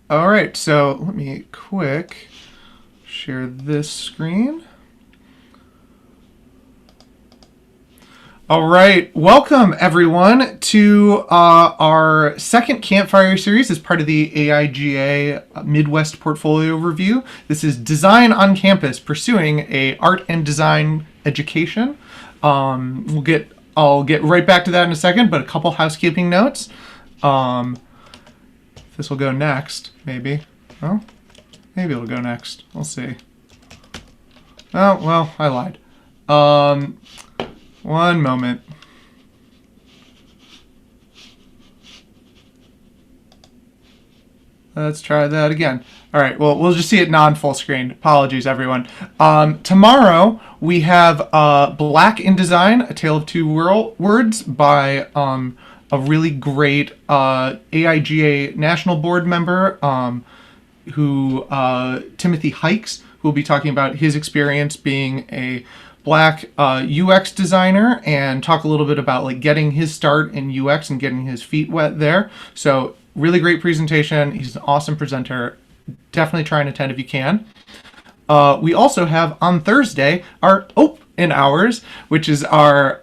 All right, so let me quick share this screen. All right, welcome everyone to our second campfire series as part of the AIGA Midwest Portfolio Review. This is Design on Campus, pursuing a art and design education. I'll get right back to that in a second, but a couple housekeeping notes. This will go next, maybe. Oh, maybe it'll go next. We'll see. Oh, well, I lied. One moment. Let's try that again. All right, well, we'll just see it non-full screen. Apologies, everyone. Tomorrow, we have Black in Design, A Tale of Two Words by a really great AIGA National Board member, Timothy Hikes, who will be talking about his experience being a Black UX designer and talk a little bit about like getting his start in UX and getting his feet wet there. So really great presentation. He's an awesome presenter. Definitely try and attend if you can. We also have on Thursday our Open Hours, which is our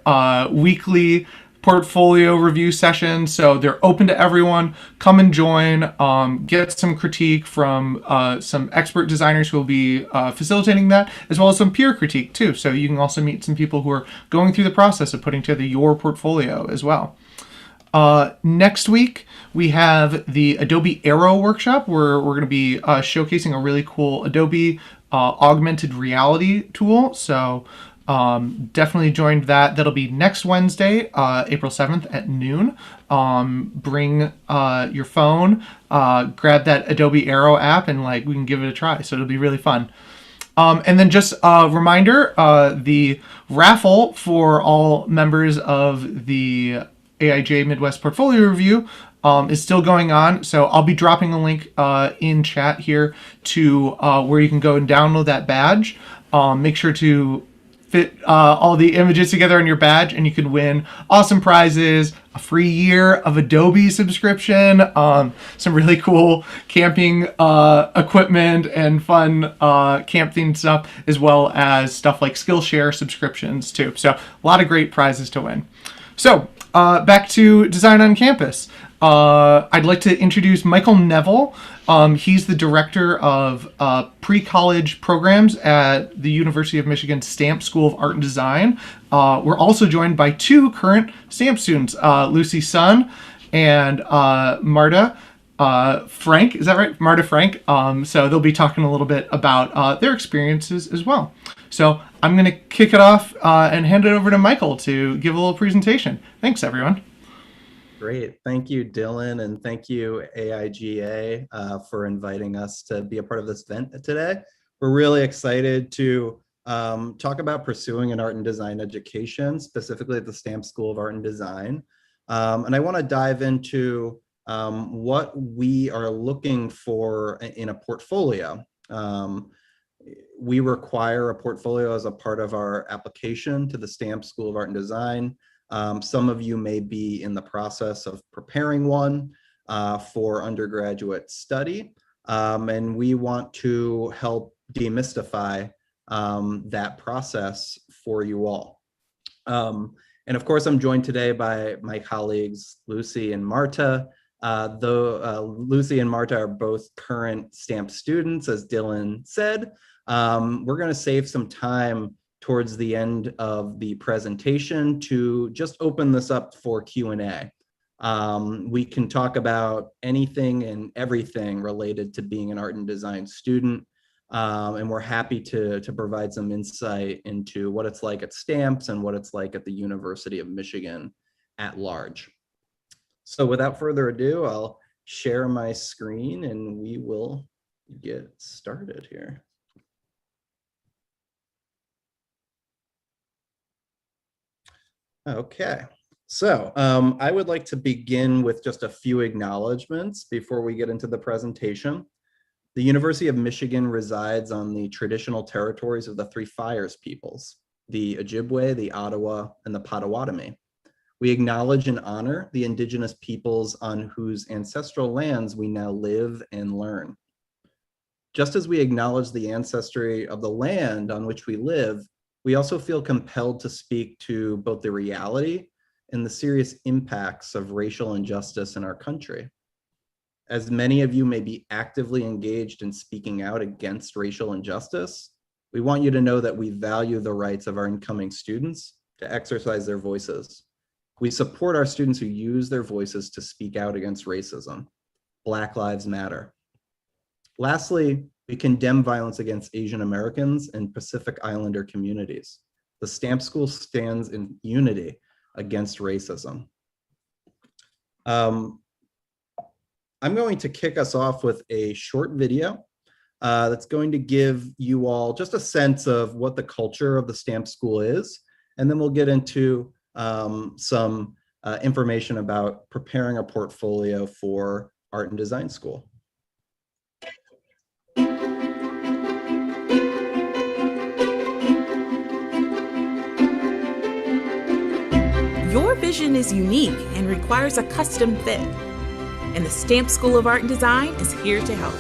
weekly portfolio review session. So they're open to everyone. Come and join. Get some critique from some expert designers who will be facilitating that, as well as some peer critique too. So you can also meet some people who are going through the process of putting together your portfolio as well. Next week, we have the Adobe Aero workshop where we're going to be showcasing a really cool Adobe augmented reality tool. So definitely join that. That'll be next Wednesday, April 7th at noon. Bring your phone, grab that Adobe Aero app, and we can give it a try. So it'll be really fun. And then just a reminder, the raffle for all members of the AIJ Midwest Portfolio Review is still going on. So I'll be dropping a link in chat here to where you can go and download that badge. Make sure to fit all the images together on your badge, and you can win awesome prizes, a free year of Adobe subscription, some really cool camping equipment and fun camp themed stuff, as well as stuff like Skillshare subscriptions too. So a lot of great prizes to win. So back to Design on Campus. I'd like to introduce Michael Neville. He's the director of pre-college programs at the University of Michigan Stamp School of Art and Design. We're also joined by two current Stamp students, Lucy Sun and Marta Frank. Is that right? Marta Frank. So they'll be talking a little bit about their experiences as well. So I'm going to kick it off and hand it over to Michael to give a little presentation. Thanks, everyone. Great. Thank you, Dylan, and thank you, AIGA, for inviting us to be a part of this event today. We're really excited to talk about pursuing an art and design education, specifically at the Stamp School of Art and Design. And I want to dive into what we are looking for in a portfolio. We require a portfolio as a part of our application to the Stamp School of Art and Design. Some of you may be in the process of preparing one for undergraduate study, and we want to help demystify that process for you all. And of course, I'm joined today by my colleagues, Lucy and Marta. Though Lucy and Marta are both current Stamp students, as Dylan said, we're going to save some time towards the end of the presentation to just open this up for Q&A. We can talk about anything and everything related to being an art and design student, and we're happy to provide some insight into what it's like at Stamps and what it's like at the University of Michigan at large. So without further ado, I'll share my screen and we will get started here. Okay, so I would like to begin with just a few acknowledgements before we get into the presentation. The University of Michigan resides on the traditional territories of the Three Fires peoples, the Ojibwe, the Ottawa, and the Potawatomi. We acknowledge and honor the indigenous peoples on whose ancestral lands we now live and learn. Just as we acknowledge the ancestry of the land on which we live, we also feel compelled to speak to both the reality and the serious impacts of racial injustice in our country. As many of you may be actively engaged in speaking out against racial injustice, we want you to know that we value the rights of our incoming students to exercise their voices. We support our students who use their voices to speak out against racism. Black Lives Matter. Lastly, we condemn violence against Asian Americans and Pacific Islander communities. The Stamp School stands in unity against racism. I'm going to kick us off with a short video that's going to give you all just a sense of what the culture of the Stamp School is, and then we'll get into some information about preparing a portfolio for art and design school. Your vision is unique and requires a custom fit, and the Stamp School of Art and Design is here to help.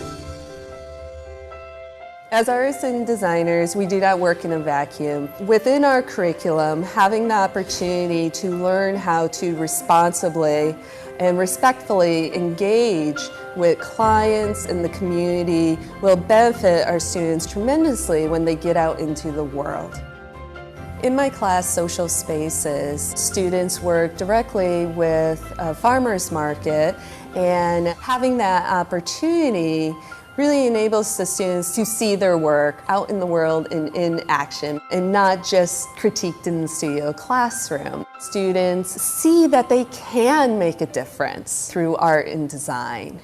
As artists and designers, we do not work in a vacuum. Within our curriculum, having the opportunity to learn how to responsibly and respectfully engage with clients and the community will benefit our students tremendously when they get out into the world. In my class, Social Spaces, students work directly with a farmer's market, and having that opportunity really enables the students to see their work out in the world and in action, and not just critiqued in the studio classroom. Students see that they can make a difference through art and design.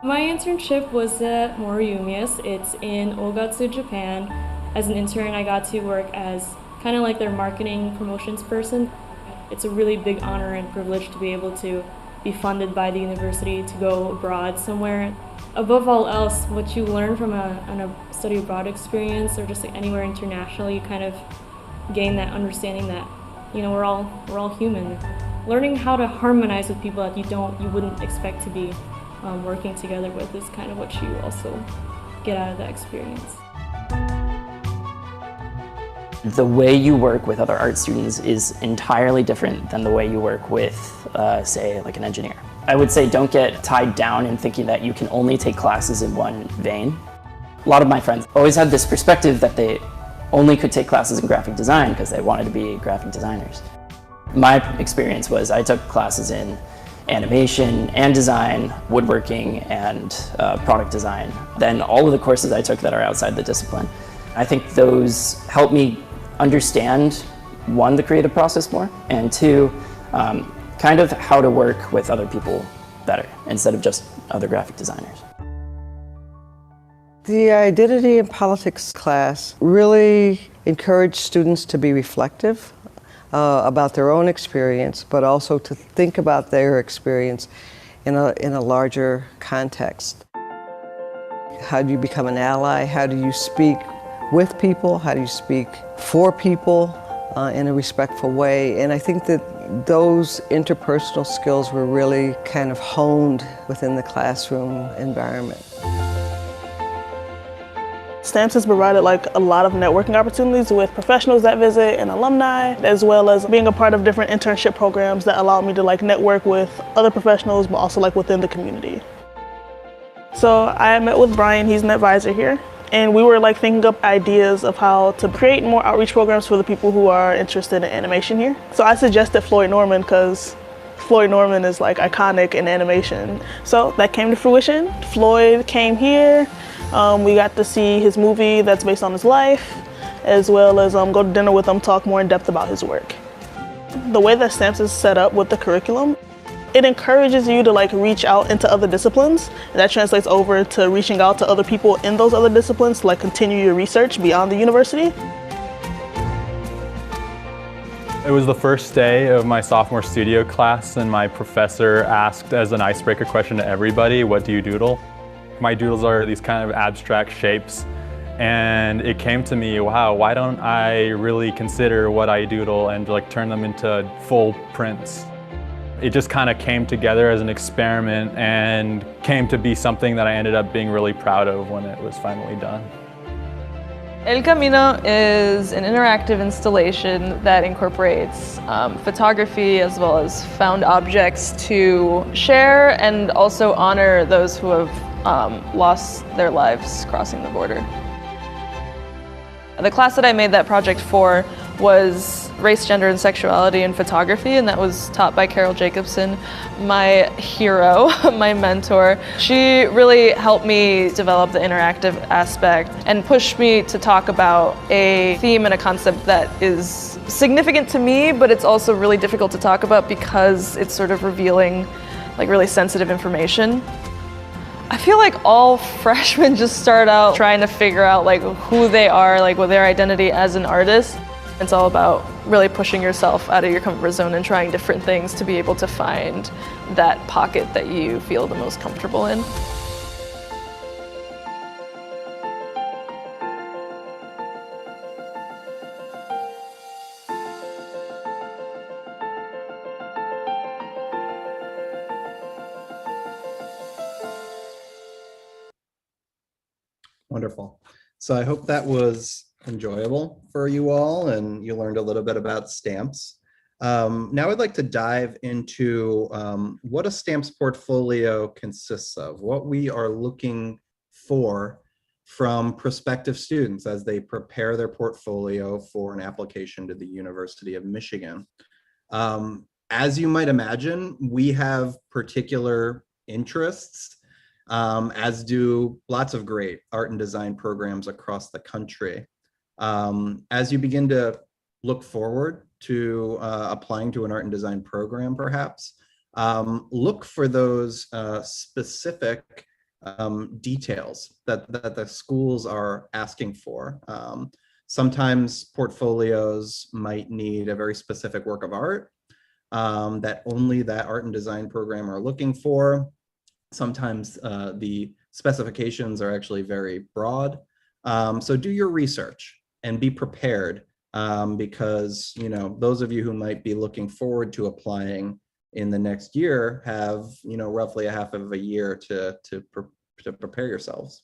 My internship was at Moriyumius. It's in Ogatsu, Japan. As an intern, I got to work as kind of like their marketing promotions person. It's a really big honor and privilege to be able to be funded by the university to go abroad somewhere. Above all else, what you learn from a study abroad experience or just like anywhere internationally, you kind of gain that understanding that, you know, we're all human. Learning how to harmonize with people that you wouldn't expect to be working together with is kind of what you also get out of that experience. The way you work with other art students is entirely different than the way you work with, say, like an engineer. I would say don't get tied down in thinking that you can only take classes in one vein. A lot of my friends always had this perspective that they only could take classes in graphic design because they wanted to be graphic designers. My experience was I took classes in animation and design, woodworking, and product design. Then all of the courses I took that are outside the discipline. I think those helped me understand, one, the creative process more, and two, kind of how to work with other people better instead of just other graphic designers. The identity and politics class really encouraged students to be reflective about their own experience, but also to think about their experience in a larger context. How do you become an ally? How do you speak with people? How do you speak for people in a respectful way? And I think that those interpersonal skills were really kind of honed within the classroom environment. Stamps has provided like a lot of networking opportunities with professionals that visit and alumni, as well as being a part of different internship programs that allow me to like network with other professionals, but also like within the community. So I met with Brian, he's an advisor here. And we were like thinking up ideas of how to create more outreach programs for the people who are interested in animation here. So I suggested Floyd Norman because Floyd Norman is like iconic in animation. So that came to fruition. Floyd came here. We got to see his movie that's based on his life, as well as go to dinner with him, talk more in depth about his work. The way that Stamps is set up with the curriculum, it encourages you to like reach out into other disciplines, and that translates over to reaching out to other people in those other disciplines to like continue your research beyond the university. It was the first day of my sophomore studio class, and my professor asked as an icebreaker question to everybody, what do you doodle? My doodles are these kind of abstract shapes, And it came to me, wow, why don't I really consider what I doodle and like turn them into full prints? It just kind of came together as an experiment and came to be something that I ended up being really proud of when it was finally done. El Camino is an interactive installation that incorporates photography as well as found objects to share and also honor those who have lost their lives crossing the border. The class that I made that project for was Race, Gender, and Sexuality in Photography, and that was taught by Carol Jacobson, my hero, my mentor. She really helped me develop the interactive aspect and pushed me to talk about a theme and a concept that is significant to me, but it's also really difficult to talk about because it's sort of revealing like really sensitive information. I feel like all freshmen just start out trying to figure out like who they are, like what their identity as an artist. It's all about really pushing yourself out of your comfort zone and trying different things to be able to find that pocket that you feel the most comfortable in. Wonderful. So I hope that was enjoyable for you all and you learned a little bit about stamps. Now I'd like to dive into what a stamps portfolio consists of, what we are looking for from prospective students as they prepare their portfolio for an application to the University of Michigan. As you might imagine, we have particular interests, as do lots of great art and design programs across the country. As you begin to look forward to applying to an art and design program, perhaps, look for those specific details that the schools are asking for. Sometimes portfolios might need a very specific work of art that only that art and design program are looking for. Sometimes the specifications are actually very broad. So do your research and be prepared because, you know, those of you who might be looking forward to applying in the next year have, you know, roughly a half of a year to prepare yourselves.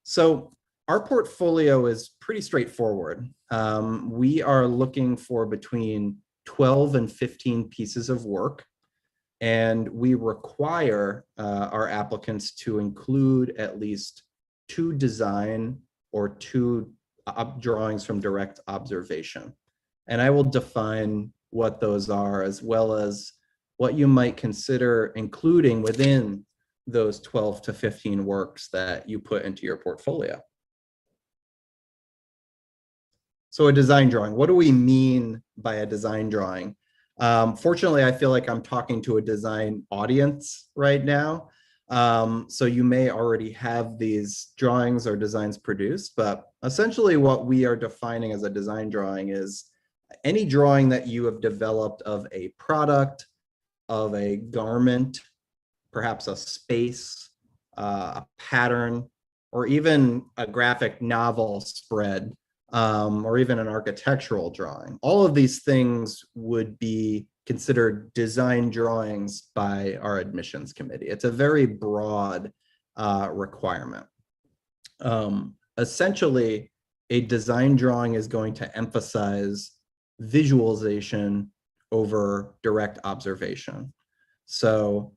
So our portfolio is pretty straightforward. We are looking for between 12 and 15 pieces of work. And we require our applicants to include at least 2 design or 2 drawings from direct observation. And I will define what those are as well as what you might consider including within those 12 to 15 works that you put into your portfolio. So a design drawing, what do we mean by a design drawing? Fortunately, I feel like I'm talking to a design audience right now. So you may already have these drawings or designs produced, but essentially what we are defining as a design drawing is any drawing that you have developed of a product, of a garment, perhaps a space, a pattern, or even a graphic novel spread, or even an architectural drawing. All of these things would be considered design drawings by our admissions committee. It's a very broad requirement. Essentially, a design drawing is going to emphasize visualization over direct observation. So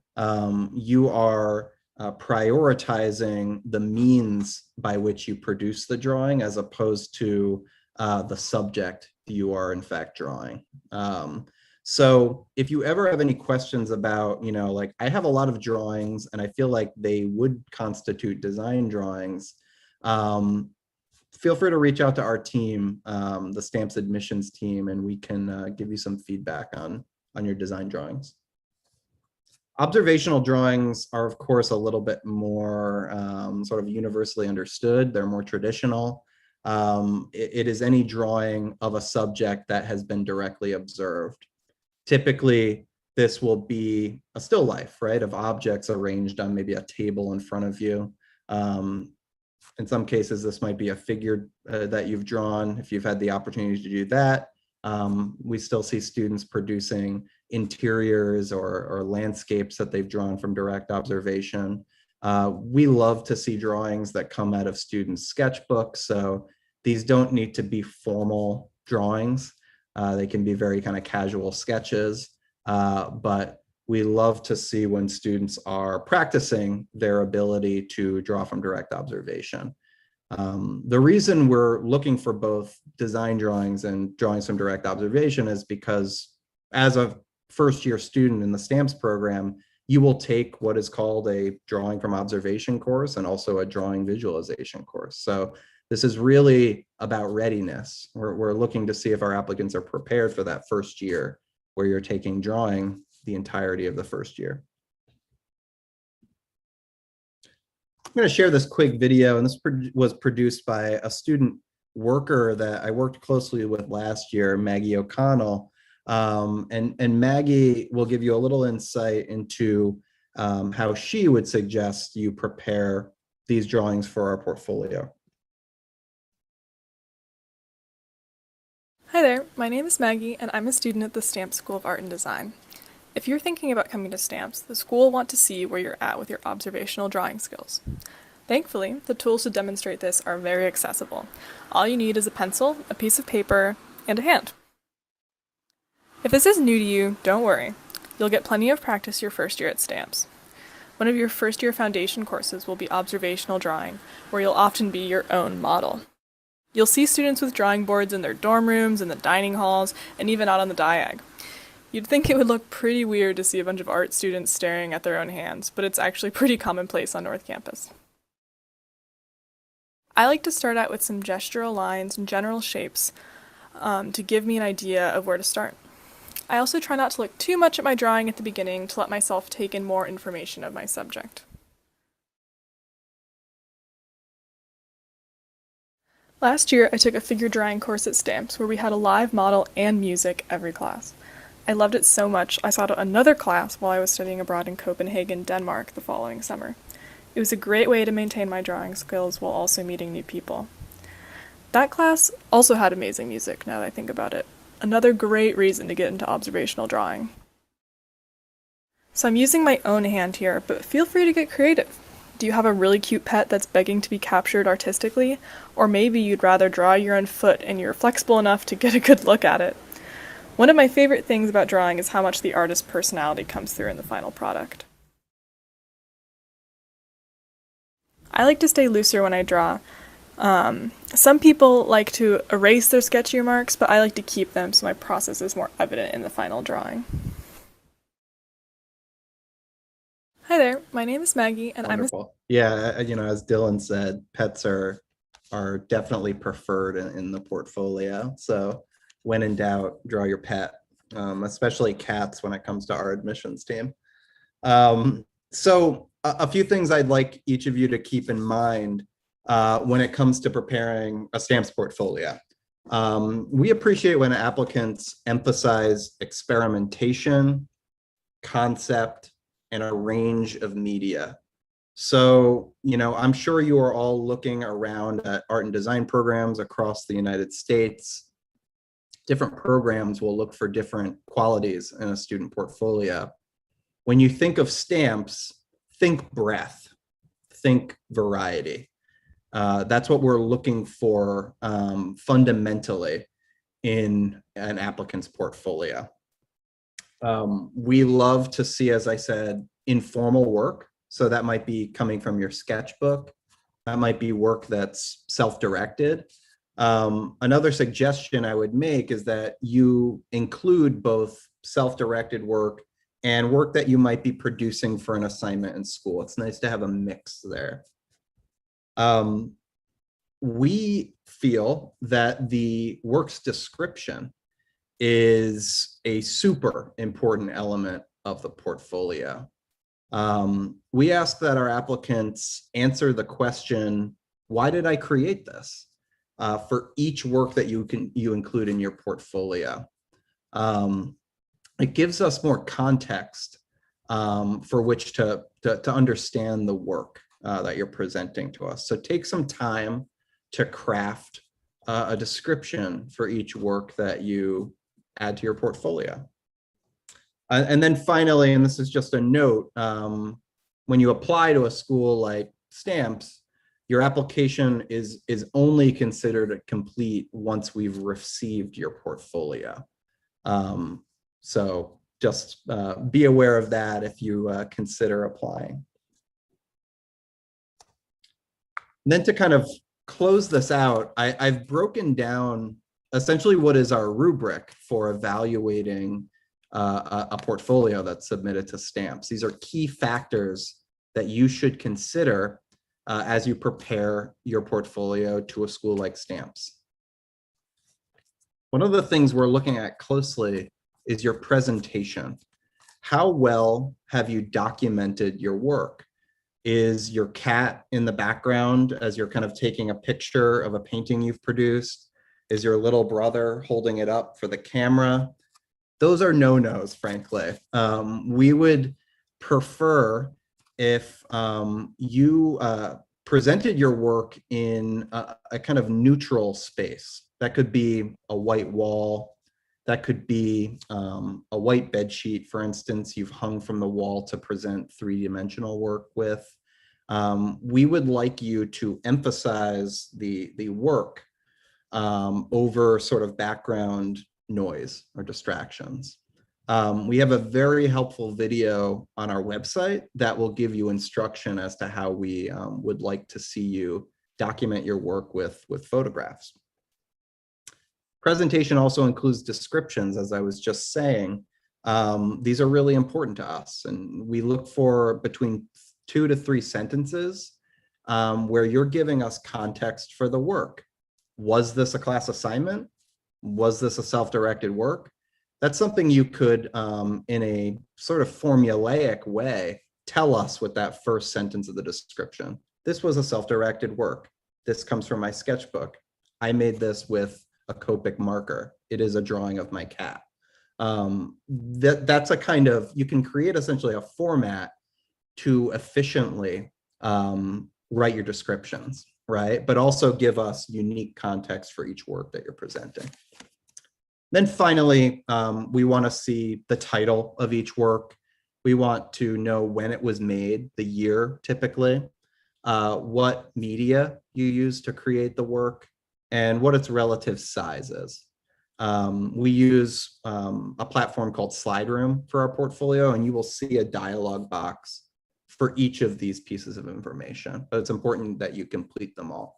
you are prioritizing the means by which you produce the drawing as opposed to the subject you are in fact drawing. So if you ever have any questions about, you know, like I have a lot of drawings and I feel like they would constitute design drawings, feel free to reach out to our team, the Stamps admissions team, and we can give you some feedback on your design drawings. Observational drawings are, of course, a little bit more sort of universally understood. They're more traditional. It is any drawing of a subject that has been directly observed. Typically, this will be a still life, right, of objects arranged on maybe a table in front of you. In some cases, this might be a figure that you've drawn, if you've had the opportunity to do that. We still see students producing interiors or landscapes that they've drawn from direct observation. We love to see drawings that come out of students' sketchbooks. So these don't need to be formal drawings. They can be very kind of casual sketches, but we love to see when students are practicing their ability to draw from direct observation. The reason we're looking for both design drawings and drawings from direct observation is because as a first-year student in the STAMPS program, you will take what is called a drawing from observation course and also a drawing visualization course. So this is really about readiness. We're looking to see if our applicants are prepared for that first year where you're taking drawing the entirety of the first year. I'm going to share this quick video, and this was produced by a student worker that I worked closely with last year, Maggie O'Connell. And Maggie will give you a little insight into how she would suggest you prepare these drawings for our portfolio. Hi there, my name is Maggie, and I'm a student at the Stamps School of Art and Design. If you're thinking about coming to Stamps, the school will want to see where you're at with your observational drawing skills. Thankfully, the tools to demonstrate this are very accessible. All you need is a pencil, a piece of paper, and a hand. If this is new to you, don't worry. You'll get plenty of practice your first year at Stamps. One of your first year foundation courses will be observational drawing, where you'll often be your own model. You'll see students with drawing boards in their dorm rooms, in the dining halls, and even out on the diag. You'd think it would look pretty weird to see a bunch of art students staring at their own hands, but it's actually pretty commonplace on North Campus. I like to start out with some gestural lines and general shapes to give me an idea of where to start. I also try not to look too much at my drawing at the beginning to let myself take in more information of my subject. Last year, I took a figure drawing course at Stamps where we had a live model and music every class. I loved it so much, I sought out another class while I was studying abroad in Copenhagen, Denmark the following summer. It was a great way to maintain my drawing skills while also meeting new people. That class also had amazing music, now that I think about it. Another great reason to get into observational drawing. So I'm using my own hand here, but feel free to get creative. Do you have a really cute pet that's begging to be captured artistically? Or maybe you'd rather draw your own foot and you're flexible enough to get a good look at it. One of my favorite things about drawing is how much the artist's personality comes through in the final product. I like to stay looser when I draw. Some people like to erase their sketchy marks, but I like to keep them so my process is more evident in the final drawing. Hi there, my name is Maggie, and Wonderful. Yeah, as Dylan said, pets are definitely preferred in the portfolio. So when in doubt, draw your pet, especially cats when it comes to our admissions team. So a few things I'd like each of you to keep in mind when it comes to preparing a Stamps portfolio. We appreciate when applicants emphasize experimentation, concept, and a range of media. So, I'm sure you are all looking around at art and design programs across the United States. Different programs will look for different qualities in a student portfolio. When you think of Stamps, think breadth, think variety. That's what we're looking for fundamentally in an applicant's portfolio. We love to see, as I said, informal work. So that might be coming from your sketchbook. That might be work that's self-directed. Another suggestion I would make is that you include both self-directed work and work that you might be producing for an assignment in school. It's nice to have a mix there. We feel that the work's description is a super important element of the portfolio. We ask that our applicants answer the question, why did I create this? For each work that you include in your portfolio. It gives us more context for which to understand the work. that you're presenting to us. So take some time to craft a description for each work that you add to your portfolio. And then finally, and this is just a note, when you apply to a school like Stamps, your application is only considered complete once we've received your portfolio. So just be aware of that if you consider applying. And then to kind of close this out, I've broken down essentially what is our rubric for evaluating a portfolio that's submitted to Stamps. These are key factors that you should consider as you prepare your portfolio to a school like Stamps. One of the things we're looking at closely is your presentation. How well have you documented your work? Is your cat in the background as you're kind of taking a picture of a painting you've produced? Is your little brother holding it up for the camera? Those are no-nos, frankly. We would prefer if you presented your work in a kind of neutral space. That could be a white wall. That could be a white bed sheet, for instance, you've hung from the wall to present three-dimensional work with. We would like you to emphasize the work over sort of background noise or distractions. We have a very helpful video on our website that will give you instruction as to how we would like to see you document your work with photographs. Presentation also includes descriptions, as I was just saying. These are really important to us, and we look for between 2 to 3 sentences where you're giving us context for the work. Was this a class assignment? Was this a self-directed work? That's something you could, in a sort of formulaic way, tell us with that first sentence of the description. This was a self-directed work. This comes from my sketchbook. I made this with a Copic marker. It is a drawing of my cat. That's a kind of, you can create essentially a format to efficiently write your descriptions, right? But also give us unique context for each work that you're presenting. Then finally, we want to see the title of each work. We want to know when it was made, the year typically, what media you use to create the work, and what its relative size is. We use a platform called SlideRoom for our portfolio, and you will see a dialog box for each of these pieces of information, but it's important that you complete them all.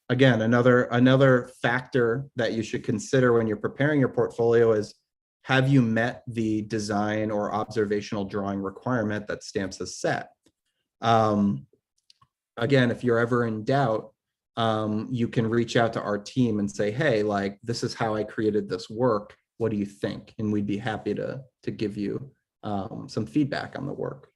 Again, another factor that you should consider when you're preparing your portfolio is, have you met the design or observational drawing requirement that Stamps has set? Again, if you're ever in doubt, you can reach out to our team and say, hey, like, this is how I created this work. What do you think? And we'd be happy to give you some feedback on the work.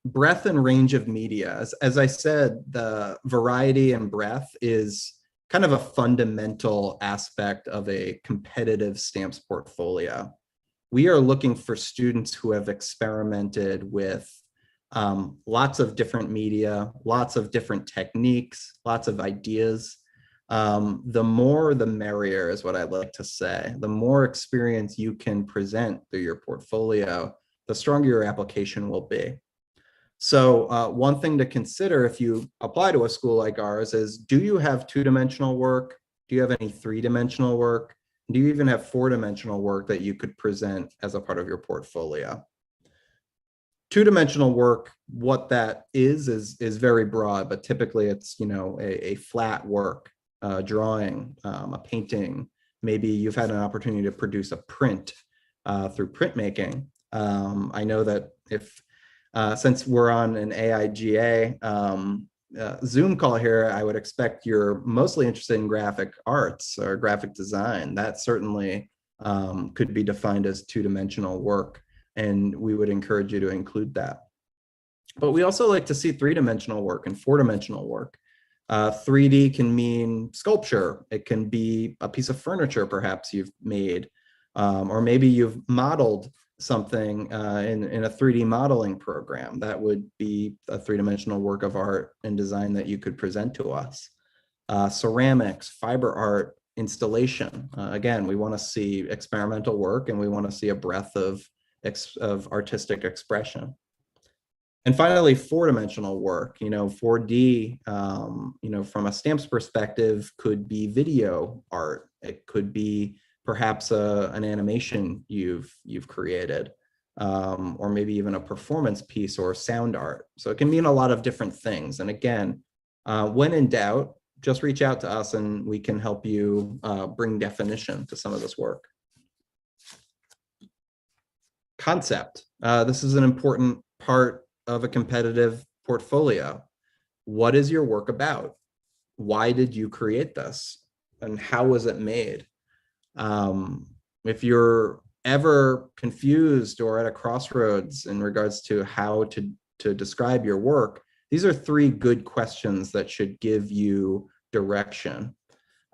Breadth and range of media. As I said, the variety and breadth is kind of a fundamental aspect of a competitive Stamps portfolio. We are looking for students who have experimented with lots of different media, lots of different techniques, lots of ideas. The more the merrier is what I like to say. The more experience you can present through your portfolio, the stronger your application will be. So one thing to consider if you apply to a school like ours is, do you have 2-dimensional work? Do you have any 3-dimensional work? Do you even have 4-dimensional work that you could present as a part of your portfolio? 2-dimensional work, what that is very broad, but typically it's, you know, a flat work, drawing, a painting. Maybe you've had an opportunity to produce a print through printmaking. I know that if since we're on an AIGA Zoom call here, I would expect you're mostly interested in graphic arts or graphic design. That certainly could be defined as 2-dimensional work, and we would encourage you to include that. But we also like to see 3-dimensional work and 4-dimensional work. 3D can mean sculpture. It can be a piece of furniture perhaps you've made. Or maybe you've modeled something in a 3D modeling program. That would be a three-dimensional work of art and design that you could present to us. Ceramics, fiber art, installation. Again, we want to see experimental work, and we want to see a breadth of artistic expression. And finally, four-dimensional work, 4D, from a stamps perspective, could be video art. It could be perhaps an animation you've created, or maybe even a performance piece or sound art. So it can mean a lot of different things. And again, when in doubt, just reach out to us and we can help you bring definition to some of this work. Concept. This is an important part of a competitive portfolio. What is your work about? Why did you create this? And how was it made? If you're ever confused or at a crossroads in regards to how to describe your work, these are 3 good questions that should give you direction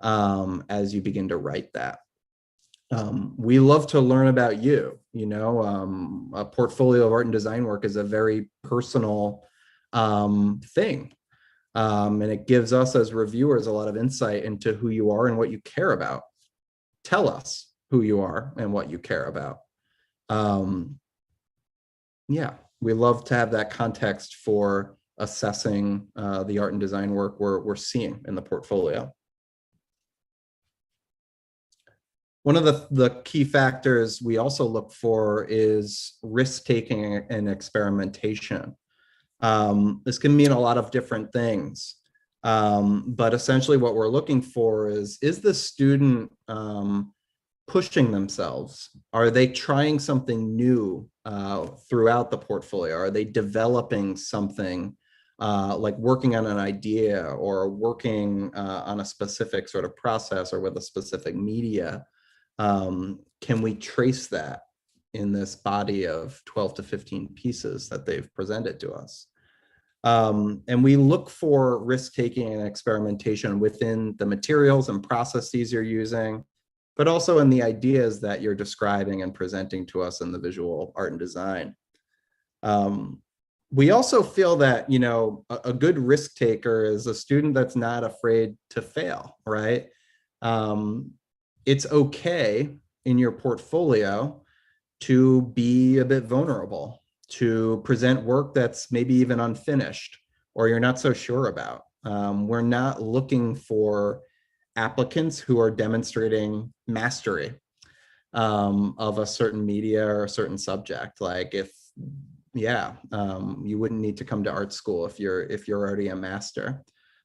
as you begin to write that. We love to learn about you. A portfolio of art and design work is a very personal thing. And it gives us as reviewers a lot of insight into who you are and what you care about. Tell us who you are and what you care about. Yeah, we love to have that context for assessing the art and design work we're seeing in the portfolio. One of the key factors we also look for is risk-taking and experimentation. This can mean a lot of different things, but essentially what we're looking for is the student pushing themselves? Are they trying something new throughout the portfolio? Are they developing something like working on an idea or working on a specific sort of process or with a specific media? Can we trace that in this body of 12 to 15 pieces that they've presented to us? And we look for risk-taking and experimentation within the materials and processes you're using, but also in the ideas that you're describing and presenting to us in the visual art and design. We also feel that, a good risk taker is a student that's not afraid to fail, right? It's okay in your portfolio to be a bit vulnerable, to present work that's maybe even unfinished or you're not so sure about. We're not looking for applicants who are demonstrating mastery of a certain media or a certain subject. Like you wouldn't need to come to art school if you're already a master.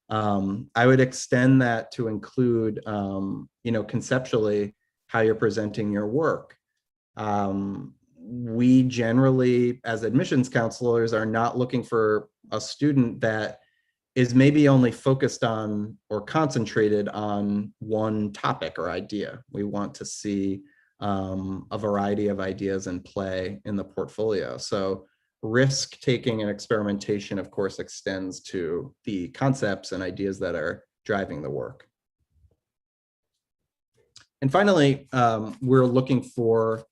I would extend that to include, conceptually how you're presenting your work. We generally, as admissions counselors, are not looking for a student that is maybe only focused on or concentrated on one topic or idea. We want to see a variety of ideas in play in the portfolio. So risk-taking and experimentation, of course, extends to the concepts and ideas that are driving the work. And finally, we're looking for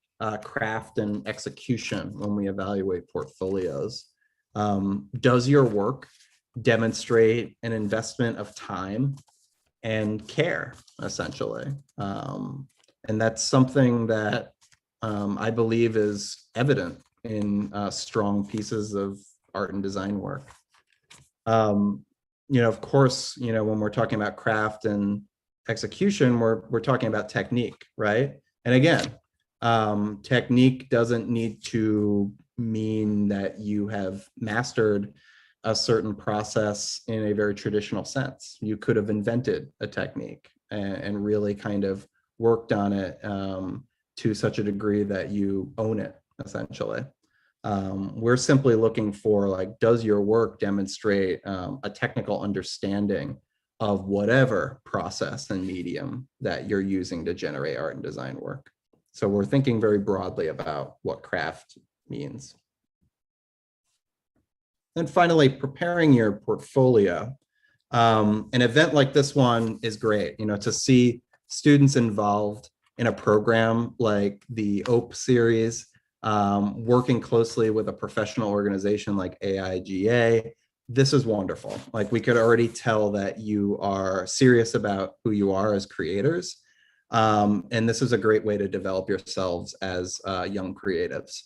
craft and execution when we evaluate portfolios. Does your work demonstrate an investment of time and care, essentially? And that's something that I believe is evident in strong pieces of art and design work. Of course, when we're talking about craft and execution, we're talking about technique, right? And again, technique doesn't need to mean that you have mastered a certain process in a very traditional sense. You could have invented a technique and really kind of worked on it to such a degree that you own it, essentially. We're simply looking for, does your work demonstrate a technical understanding of whatever process and medium that you're using to generate art and design work? So we're thinking very broadly about what craft means. And finally, preparing your portfolio. An event like this one is great, to see students involved in a program like the OPE series, working closely with a professional organization like AIGA, this is wonderful. Like, we could already tell that you are serious about who you are as creators. And this is a great way to develop yourselves as young creatives.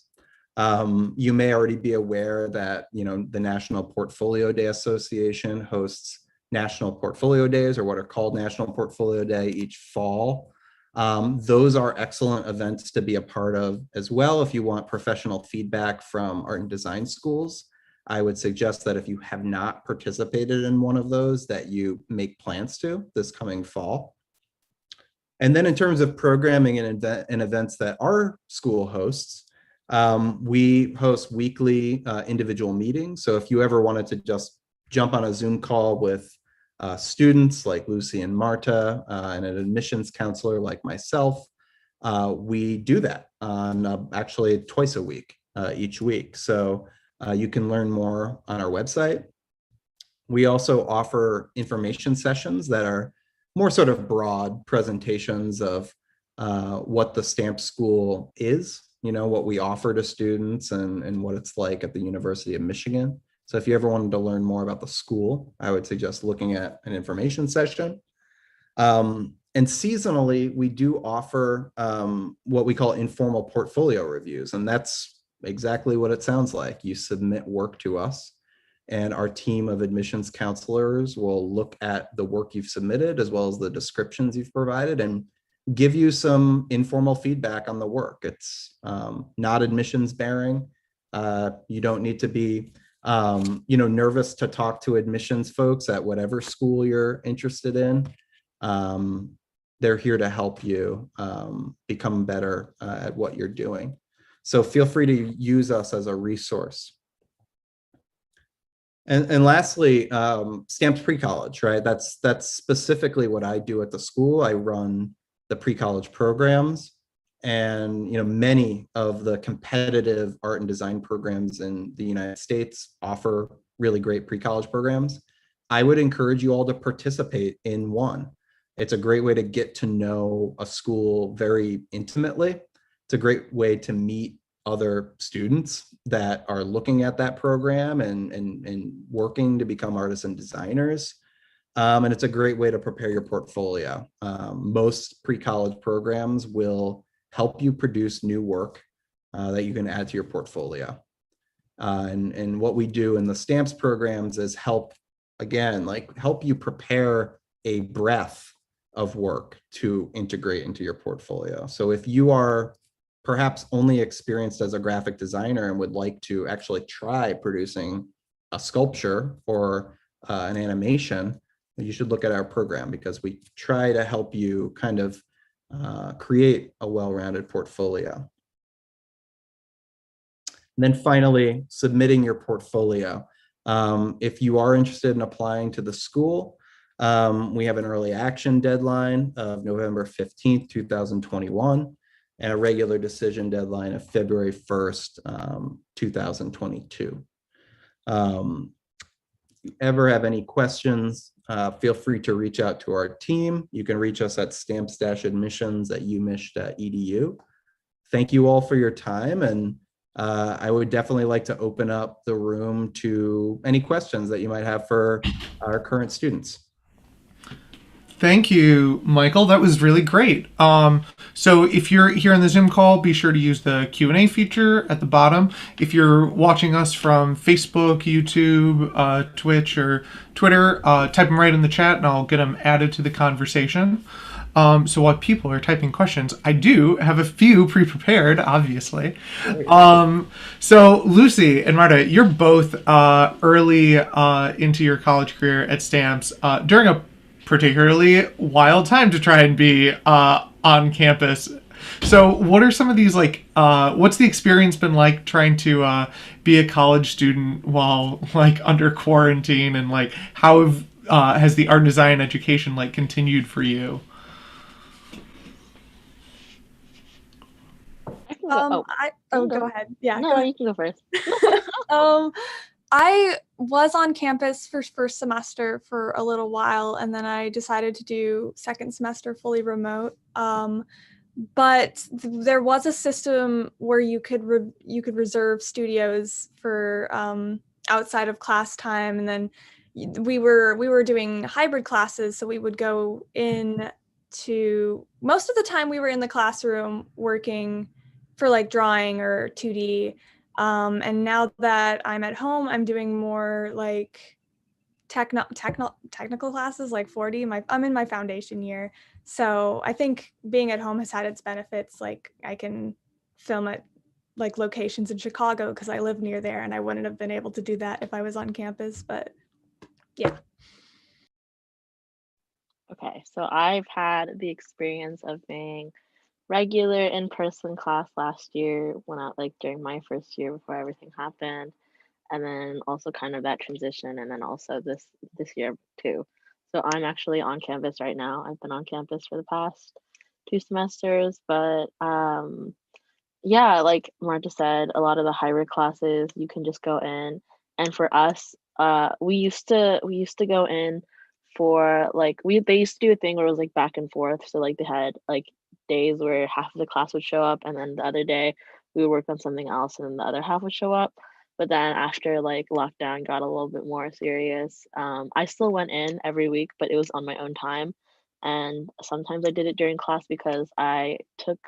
You may already be aware that, the National Portfolio Day Association hosts National Portfolio Days, or what are called National Portfolio Day, each fall. Those are excellent events to be a part of as well. If you want professional feedback from art and design schools, I would suggest that if you have not participated in one of those, that you make plans to this coming fall. And then in terms of programming and events that our school hosts, we host weekly individual meetings. So if you ever wanted to just jump on a Zoom call with students like Lucy and Marta, and an admissions counselor like myself, we do that on actually twice a week, each week. So you can learn more on our website. We also offer information sessions that are more sort of broad presentations of what the STAMP school is, what we offer to students, and what it's like at the University of Michigan. So if you ever wanted to learn more about the school, I would suggest looking at an information session. And seasonally, we do offer what we call informal portfolio reviews. And that's exactly what it sounds like. You submit work to us, and our team of admissions counselors will look at the work you've submitted, as well as the descriptions you've provided, and give you some informal feedback on the work. It's not admissions bearing. You don't need to be nervous to talk to admissions folks at whatever school you're interested in. They're here to help you become better at what you're doing. So feel free to use us as a resource. And lastly, STAMP's pre-college, right? That's specifically what I do at the school. I run the pre-college programs, and many of the competitive art and design programs in the United States offer really great pre-college programs. I would encourage you all to participate in one. It's a great way to get to know a school very intimately. It's a great way to meet other students that are looking at that program and working to become artists and designers. And it's a great way to prepare your portfolio. Most pre-college programs will help you produce new work that you can add to your portfolio. And what we do in the STAMPS programs is help you prepare a breadth of work to integrate into your portfolio. So if you are perhaps only experienced as a graphic designer and would like to actually try producing a sculpture or an animation, you should look at our program, because we try to help you kind of create a well-rounded portfolio. And then finally, submitting your portfolio. If you are interested in applying to the school, we have an early action deadline of November 15th, 2021, and a regular decision deadline of February 1st, 2022. If you ever have any questions, feel free to reach out to our team. You can reach us at stamps-admissions@umich.edu. Thank you all for your time, and I would definitely like to open up the room to any questions that you might have for our current students. Thank you, Michael. That was really great. So if you're here in the Zoom call, be sure to use the Q&A feature at the bottom. If you're watching us from Facebook, YouTube, Twitch, or Twitter, type them right in the chat and I'll get them added to the conversation. So while people are typing questions, I do have a few pre-prepared, obviously. So Lucy and Marta, you're both early into your college career at Stamps during a particularly wild time to try and be on campus. So what are some of these, what's the experience been like trying to be a college student while under quarantine, and how has the art and design education continued for you? Go ahead. Yeah, no, you can go first. I was on campus for first semester for a little while, and then I decided to do second semester fully remote. but there was a system where you could reserve studios for outside of class time, and then we were doing hybrid classes, so we would go in to, most of the time we were in the classroom working for like drawing or 2D, and now that I'm at home, I'm doing more like technical classes like 4D. I'm in my foundation year, so I think being at home has had its benefits. Like I can film at like locations in Chicago because I live near there, and I wouldn't have been able to do that if I was on campus. But yeah. Okay, so I've had the experience of being regular in-person class last year when I like during my first year before everything happened, and then also kind of that transition, and then also this year too. So I'm actually on campus right now. I've been on campus for the past 2 semesters, but yeah, like Marta said, a lot of the hybrid classes you can just go in. And for us, we used to go in for like they used to do a thing where it was like back and forth. So like they had like days where half of the class would show up and then the other day we would work on something else and then the other half would show up. But then after like lockdown got a little bit more serious, I still went in every week, but it was on my own time. And sometimes I did it during class because I took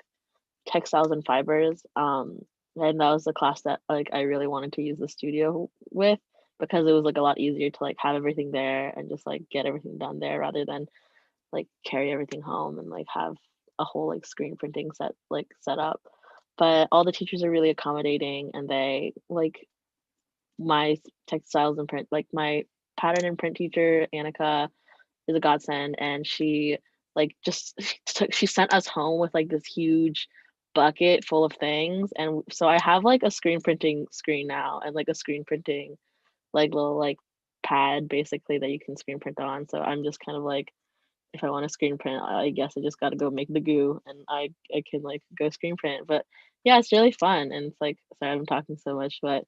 textiles and fibers. And that was the class that like I really wanted to use the studio with because it was like a lot easier to like have everything there and just like get everything done there rather than like carry everything home and like have a whole like screen printing set up. But all the teachers are really accommodating and they like my textiles and print, like my pattern and print teacher, Annika, is a godsend, and she like just she sent us home with like this huge bucket full of things, and so I have like a screen printing screen now and like a screen printing like little like pad basically that you can screen print on. So I'm just kind of like, if I want to screen print, I guess I just got to go make the goo and I can like go screen print. But yeah, it's really fun and it's like, sorry I'm talking so much, but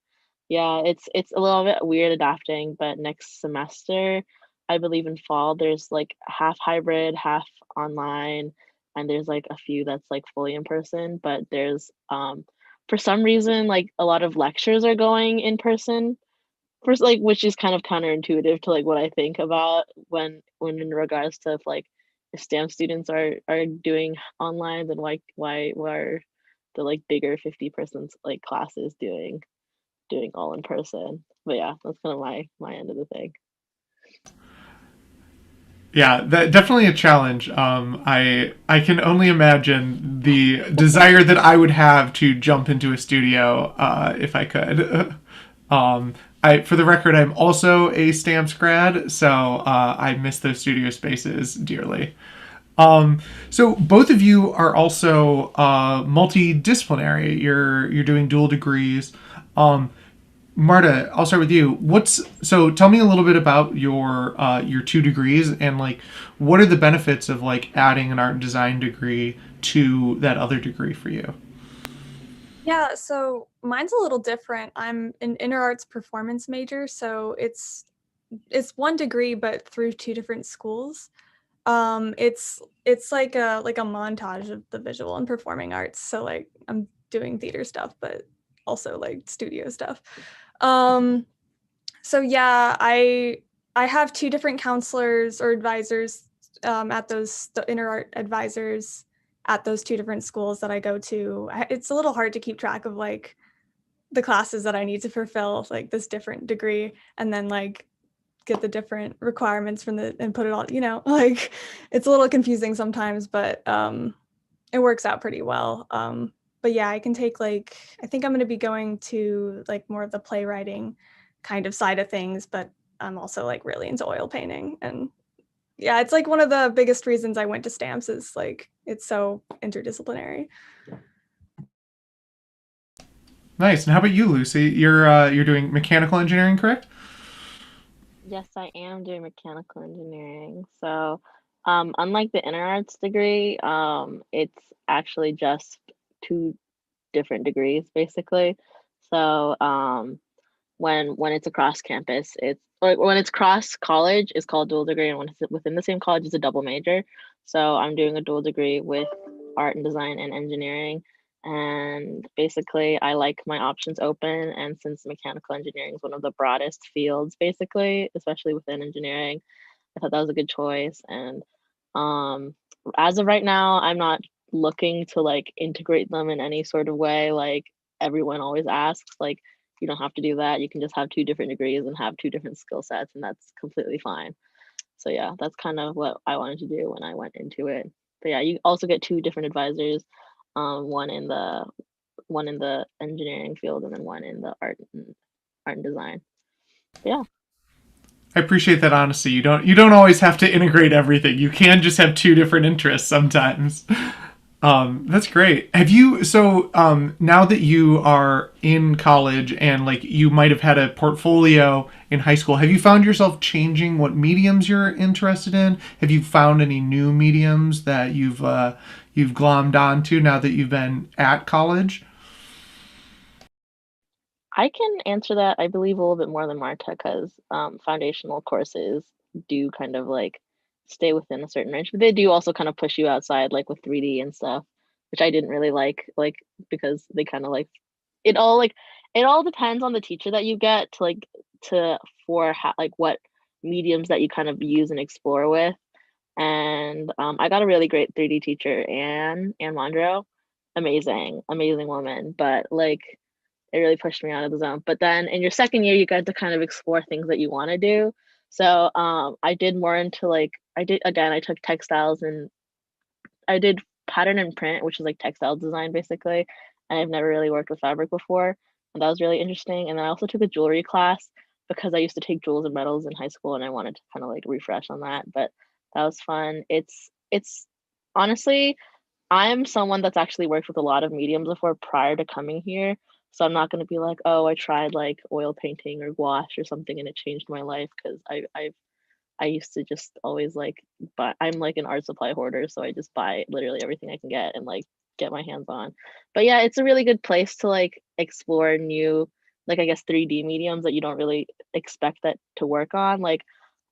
yeah, it's a little bit weird adapting. But next semester, I believe in fall, there's like half hybrid, half online, and there's like a few that's like fully in person. But there's for some reason like a lot of lectures are going in person first, like which is kind of counterintuitive to like what I think about when in regards to like if STEM students are doing online, then why are the like bigger 50% like classes doing all in person? But yeah, that's kind of my end of the thing. Yeah, that definitely a challenge. I can only imagine the desire that I would have to jump into a studio if I could. For the record, I'm also a Stamps grad, so I miss those studio spaces dearly. So both of you are also multidisciplinary. You're doing dual degrees. Marta, I'll start with you. So tell me a little bit about your 2 degrees and like what are the benefits of like adding an art and design degree to that other degree for you? Yeah, so mine's a little different. I'm an inner arts performance major, so it's 1 degree but through 2 different schools. It's like a montage of the visual and performing arts. So like I'm doing theater stuff, but also like studio stuff. So yeah, I have 2 different counselors or advisors at the inner art advisors at those 2 different schools that I go to. It's a little hard to keep track of like the classes that I need to fulfill like this different degree and then like get the different requirements from and put it all, like it's a little confusing sometimes, but it works out pretty well. But yeah, I can take like, I think I'm going to be going to like more of the playwriting kind of side of things, but I'm also like really into oil painting. And yeah, it's like one of the biggest reasons I went to Stamps is like, it's so interdisciplinary. Nice. And how about you, Lucy? You're doing mechanical engineering, correct? Yes, I am doing mechanical engineering. So, unlike the inner arts degree, it's actually just 2 different degrees basically. So, when it's across campus, it's like when it's cross college, it's called dual degree, and when it's within the same college, it's a double major. So I'm doing a dual degree with art and design and engineering. And basically, I like my options open. And since mechanical engineering is one of the broadest fields, basically, especially within engineering, I thought that was a good choice. And um, as of right now, I'm not looking to like integrate them in any sort of way. Like everyone always asks, like, you don't have to do that. You can just have two different degrees and have two different skill sets, and that's completely fine. So yeah, that's kind of what I wanted to do when I went into it. But yeah, you also get two different advisors, one in the engineering field and then one in the art and design. But yeah. I appreciate that honesty. You don't always have to integrate everything. You can just have two different interests sometimes. That's great. Have you now that you are in college and like you might have had a portfolio in high school, have you found yourself changing what mediums you're interested in? Have you found any new mediums that you've glommed onto now that you've been at college? I can answer that, I believe, a little bit more than Marta because foundational courses do kind of like stay within a certain range, but they do also kind of push you outside, like with 3D and stuff, which I didn't really like because they kind of like it all depends on the teacher that you get to like to for like what mediums that you kind of use and explore with. And I got a really great 3D teacher, Anne Mondro, amazing woman, but like it really pushed me out of the zone. But then in your second year, you get to kind of explore things that you want to do. So I did more into like I took textiles and I did pattern and print, which is like textile design basically. And I've never really worked with fabric before, and that was really interesting. And then I also took a jewelry class because I used to take jewels and metals in high school, and I wanted to kind of like refresh on that. But that was fun. It's honestly I'm someone that's actually worked with a lot of mediums before prior to coming here. So I'm not going to be like, oh, I tried like oil painting or gouache or something and it changed my life because I used to just always like buy. I'm like an art supply hoarder, so I just buy literally everything I can get and like get my hands on. But yeah, it's a really good place to like explore new, like I guess 3D mediums that you don't really expect that to work on. Like,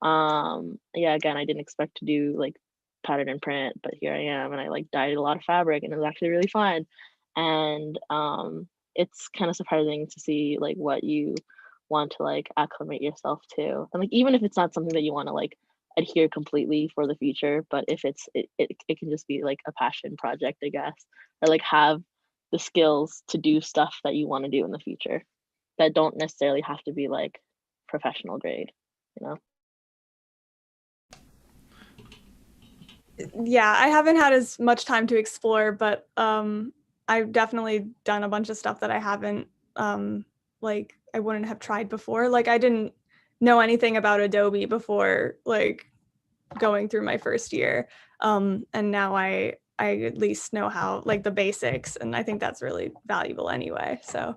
yeah, again, I didn't expect to do like pattern and print, but here I am, and I like dyed a lot of fabric, and it was actually really fun. And it's kind of surprising to see like what you want to like acclimate yourself to, and like even if it's not something that you want to like adhere completely for the future, but if it can just be like a passion project, I guess, or like have the skills to do stuff that you want to do in the future that don't necessarily have to be like professional grade, you know. Yeah, I haven't had as much time to explore, but I've definitely done a bunch of stuff that I haven't like I wouldn't have tried before. Like I didn't know anything about Adobe before like going through my first year. And now I at least know how like the basics, and I think that's really valuable anyway. So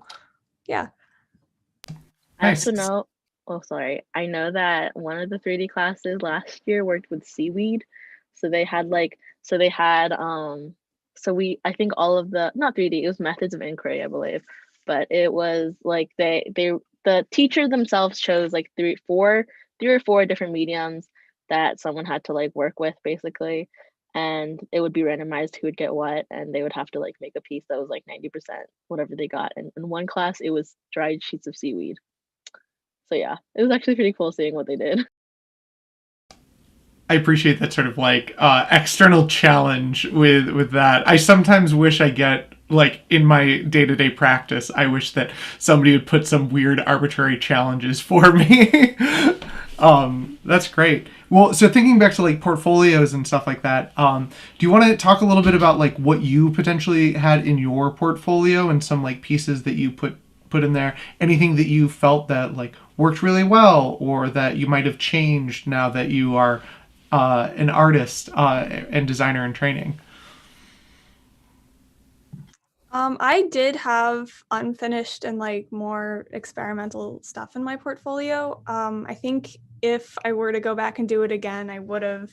yeah. I also know, oh, sorry. I know that one of the 3D classes last year worked with seaweed. So they had like, so they had, I think all of the, not 3D, it was methods of inquiry, I believe. But it was like the teacher themselves chose like three or four different mediums that someone had to like work with basically. And it would be randomized who would get what, and they would have to like make a piece that was like 90% whatever they got. And in one class, it was dried sheets of seaweed. So yeah, it was actually pretty cool seeing what they did. I appreciate that sort of like external challenge with that. I sometimes wish I get like in my day-to-day practice, I wish that somebody would put some weird arbitrary challenges for me. That's great. Well, so thinking back to like portfolios and stuff like that, do you want to talk a little bit about like what you potentially had in your portfolio and some like pieces that you put in there? Anything that you felt that like worked really well or that you might have changed now that you are an artist and designer in training? I did have unfinished and like more experimental stuff in my portfolio. I think if I were to go back and do it again, I would have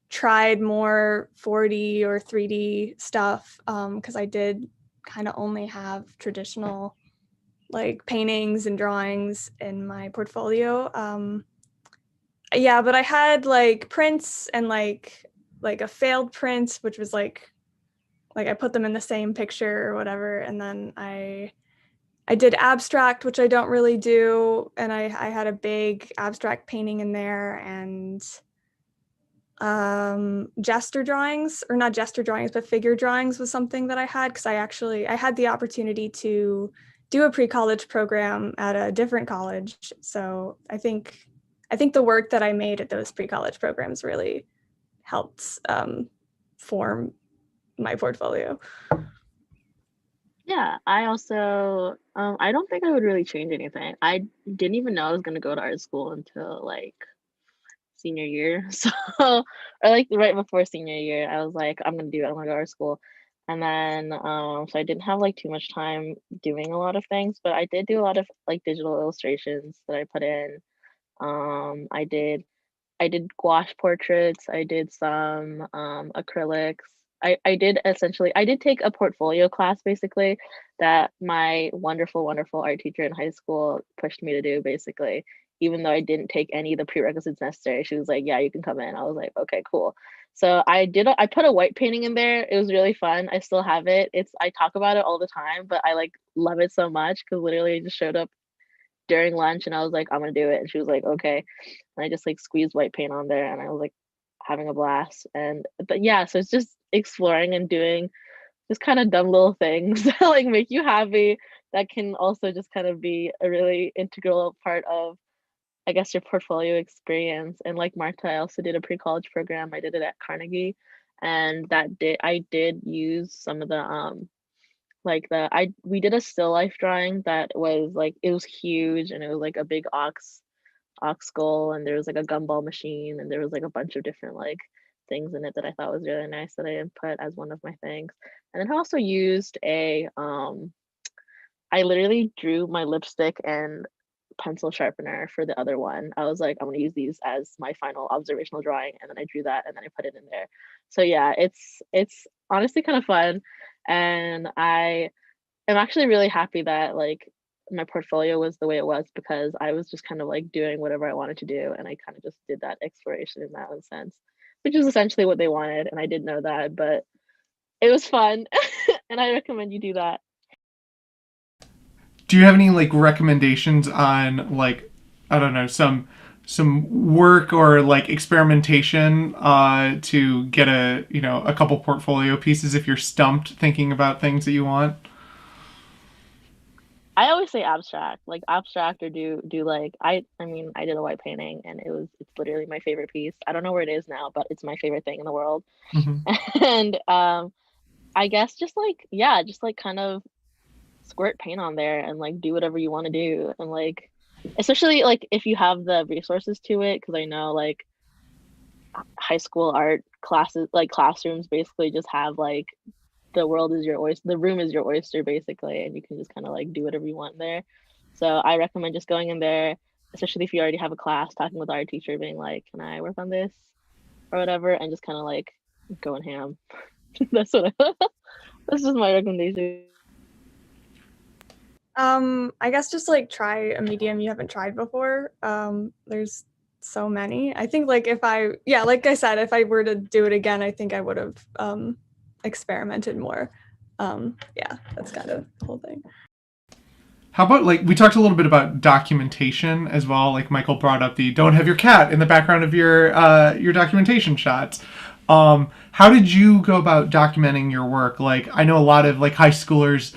tried more 4D or 3D stuff because I did kind of only have traditional like paintings and drawings in my portfolio. Yeah, but I had like prints and like a failed print, which was like like I put them in the same picture or whatever. And then I did abstract, which I don't really do. And I had a big abstract painting in there, and gesture drawings, or not gesture drawings, but figure drawings was something that I had, because I had the opportunity to do a pre-college program at a different college. So I think the work that I made at those pre-college programs really helped form my portfolio. Yeah, I also I don't think I would really change anything. I didn't even know I was gonna go to art school until like senior year. So or like right before senior year, I was like, I'm gonna do it, I'm gonna go to art school. And then so I didn't have like too much time doing a lot of things, but I did do a lot of like digital illustrations that I put in. I did gouache portraits, I did some acrylics. I did take a portfolio class basically that my wonderful, wonderful art teacher in high school pushed me to do basically. Even though I didn't take any of the prerequisites necessary, she was like, yeah, you can come in. I was like, okay, cool. So I put a white painting in there. It was really fun. I still have it. I talk about it all the time, but I like love it so much because literally I just showed up during lunch and I was like, I'm gonna do it. And she was like, okay. And I just like squeezed white paint on there and I was like having a blast. And but yeah, so it's just exploring and doing just kind of dumb little things that like make you happy that can also just kind of be a really integral part of I guess your portfolio experience. And like Marta, I also did a pre-college program. I did it at Carnegie and I did use some of the like we did a still life drawing that was like it was huge and it was like a big ox skull and there was like a gumball machine and there was like a bunch of different like things in it that I thought was really nice that I input as one of my things. And then I also used I literally drew my lipstick and pencil sharpener for the other one. I was like, I'm gonna use these as my final observational drawing, and then I drew that and then I put it in there. So yeah, it's honestly kind of fun, and I am actually really happy that like my portfolio was the way it was because I was just kind of like doing whatever I wanted to do, and I kind of just did that exploration in that one sense, which is essentially what they wanted, and I didn't know that, but it was fun, and I recommend you do that. Do you have any like recommendations on like, I don't know, some work or like experimentation to get a couple portfolio pieces if you're stumped thinking about things that you want? I always say abstract, like abstract or do like I mean I did a white painting and it's literally my favorite piece. I don't know where it is now, but it's my favorite thing in the world. Mm-hmm. And I guess just like yeah, just like kind of squirt paint on there and like do whatever you want to do and like especially like if you have the resources to it because I know like high school art classes like classrooms basically just have like the world is your oyster, the room is your oyster basically, and you can just kind of like do whatever you want there. So I recommend just going in there, especially if you already have a class, talking with our teacher, being like, can I work on this or whatever, and just kind of like going ham. That's that's just my recommendation. I guess just like try a medium you haven't tried before. There's so many. I think like like I said, if I were to do it again, I think I would have experimented more. Yeah, that's kind of the whole thing. How about like we talked a little bit about documentation as well. Like Michael brought up the don't have your cat in the background of your documentation shots. How did you go about documenting your work? Like I know a lot of like high schoolers,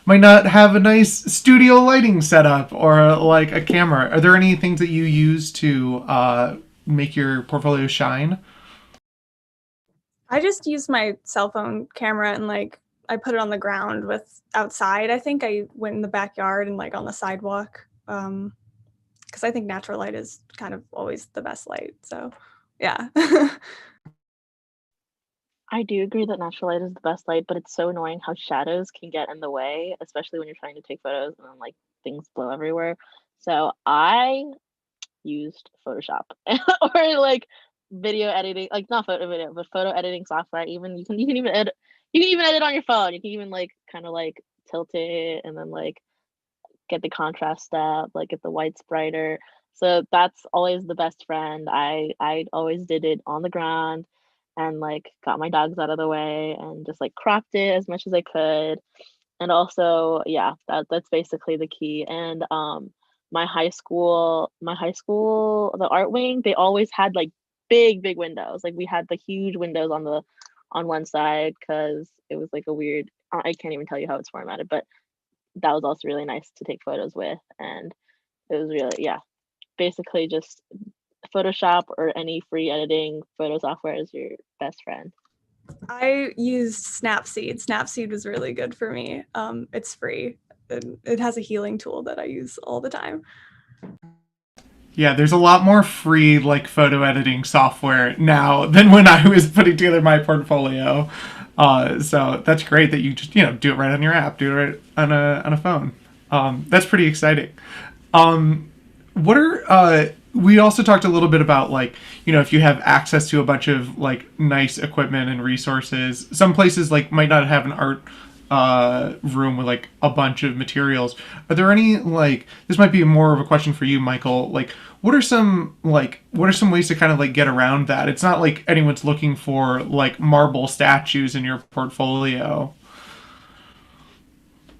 might not have a nice studio lighting setup or like a camera. Are there any things that you use to make your portfolio shine? I just used my cell phone camera and like I put it on the ground with outside. I think I went in the backyard and like on the sidewalk because I think natural light is kind of always the best light. So yeah. I do agree that natural light is the best light, but it's so annoying how shadows can get in the way, especially when you're trying to take photos and then like things blow everywhere. So I used Photoshop or like video editing, like not photo video, but photo editing software. Even you can even edit on your phone. You can even like kind of like tilt it and then like get the contrast up, like get the whites brighter. So that's always the best friend. I always did it on the ground and like got my dogs out of the way and just like cropped it as much as I could. And also, yeah, that's basically the key. And my high school, the art wing, they always had like big windows. Like we had the huge windows on one side because it was like a weird. I can't even tell you how it's formatted, but that was also really nice to take photos with, and it was really, yeah, basically just Photoshop or any free editing photo software is your best friend. I used Snapseed. Snapseed was really good for me. It's free. And it has a healing tool that I use all the time. Yeah, there's a lot more free like photo editing software now than when I was putting together my portfolio. So that's great that you just do it right on your app, do it right on a phone. That's pretty exciting. What are we also talked a little bit about like if you have access to a bunch of like nice equipment and resources. Some places like might not have an art room with like a bunch of materials. Are there any like this might be more of a question for you, Michael? Like what are some ways to kind of like get around that? It's not like anyone's looking for like marble statues in your portfolio.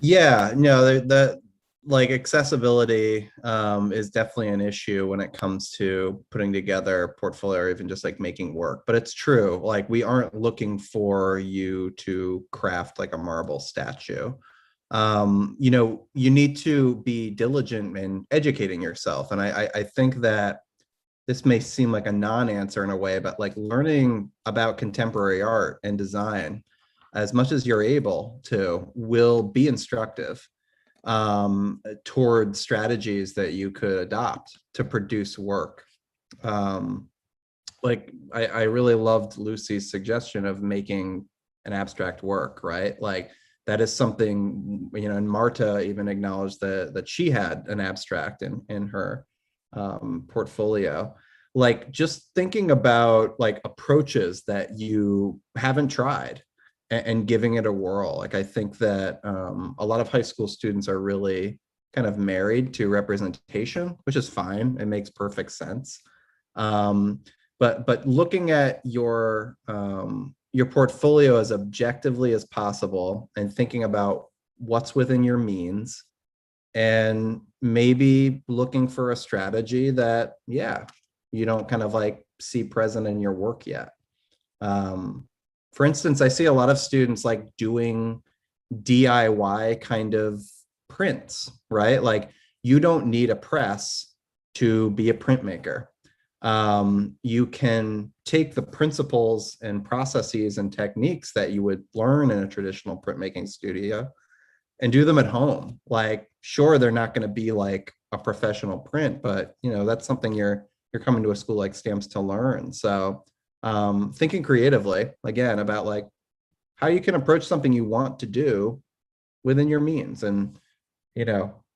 Yeah, no, the like accessibility is definitely an issue when it comes to putting together a portfolio or even just like making work. But it's true, like we aren't looking for you to craft like a marble statue. You need to be diligent in educating yourself. And I think that this may seem like a non-answer in a way, but like learning about contemporary art and design as much as you're able to will be instructive toward strategies that you could adopt to produce work. Like I really loved Lucy's suggestion of making an abstract work, right? Like that is something, and Marta even acknowledged that she had an abstract in her portfolio. Like just thinking about like approaches that you haven't tried and giving it a whirl. Like I think that a lot of high school students are really kind of married to representation, which is fine. It makes perfect sense. But looking at your portfolio as objectively as possible and thinking about what's within your means and maybe looking for a strategy that, you don't kind of like see present in your work yet. For instance, I see a lot of students like doing DIY kind of prints, right? Like you don't need a press to be a printmaker. You can take the principles and processes and techniques that you would learn in a traditional printmaking studio and do them at home. Like, sure, they're not going to be like a professional print, but that's something you're coming to a school like Stamps to learn. So thinking creatively again about like how you can approach something you want to do within your means. And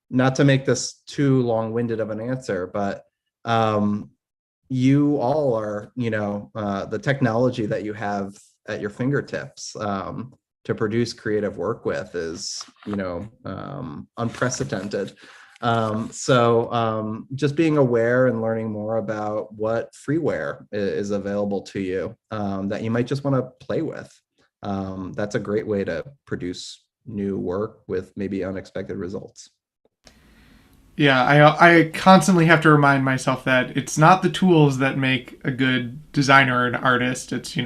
not to make this too long-winded of an answer, but you all are the technology that you have at your fingertips to produce creative work with is unprecedented. So just being aware and learning more about what freeware is available to you that you might just want to play with. That's a great way to produce new work with maybe unexpected results. Yeah, I constantly have to remind myself that it's not the tools that make a good designer or an artist. It's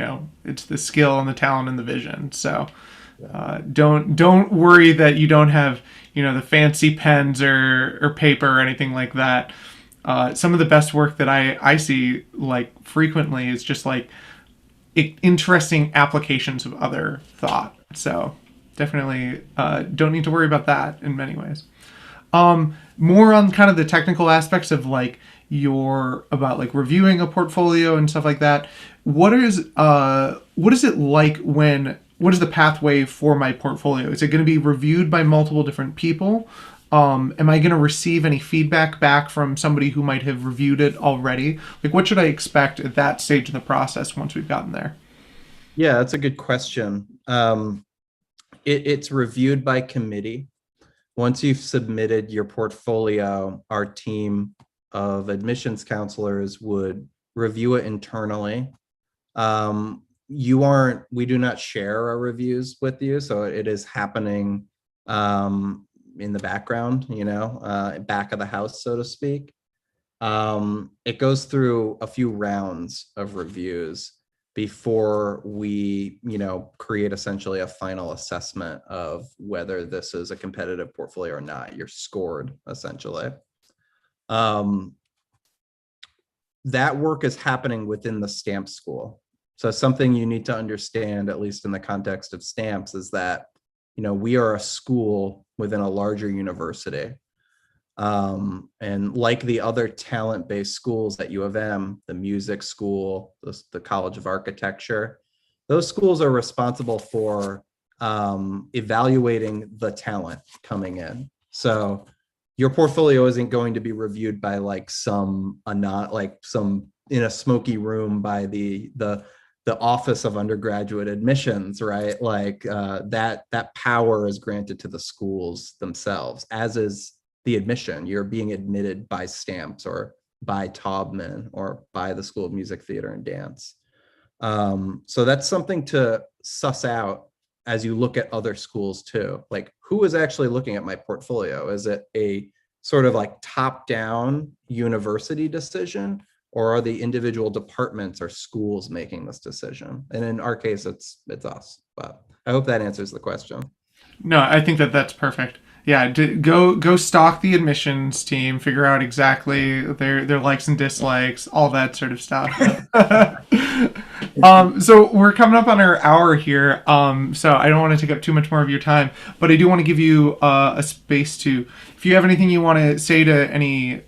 it's the skill and the talent and the vision. So don't worry that you don't have the fancy pens or paper or anything like that. Some of the best work that I see like frequently is just like interesting applications of other thought. So definitely don't need to worry about that in many ways. More on kind of the technical aspects of like about like reviewing a portfolio and stuff like that. What is it like what is the pathway for my portfolio? Is it going to be reviewed by multiple different people? Am I going to receive any feedback back from somebody who might have reviewed it already? Like what should I expect at that stage in the process once we've gotten there? Yeah, that's a good question. It's reviewed by committee. Once you've submitted your portfolio, our team of admissions counselors would review it internally. we do not share our reviews with you, so it is happening in the background, back of the house, so to speak. It goes through a few rounds of reviews before we, create essentially a final assessment of whether this is a competitive portfolio or not. You're scored essentially. That work is happening within the stamp school. So something you need to understand, at least in the context of stamps, is that, we are a school within a larger university. And like the other talent-based schools at U of M, the music school, the College of Architecture, those schools are responsible for evaluating the talent coming in. So your portfolio isn't going to be reviewed by some in a smoky room by the Office of Undergraduate Admissions, right? That power is granted to the schools themselves, as is the admission. You're being admitted by Stamps or by Taubman or by the School of Music, Theater, and Dance. So that's something to suss out as you look at other schools too. Who is actually looking at my portfolio? Is it a sort of top-down university decision, or are the individual departments or schools making this decision? And in our case, it's us. But I hope that answers the question. No, I think that's perfect. Yeah, go stalk the admissions team, figure out exactly their likes and dislikes, all that sort of stuff. So we're coming up on our hour here, so I don't want to take up too much more of your time, but I do want to give you a space to, if you have anything you want to say to any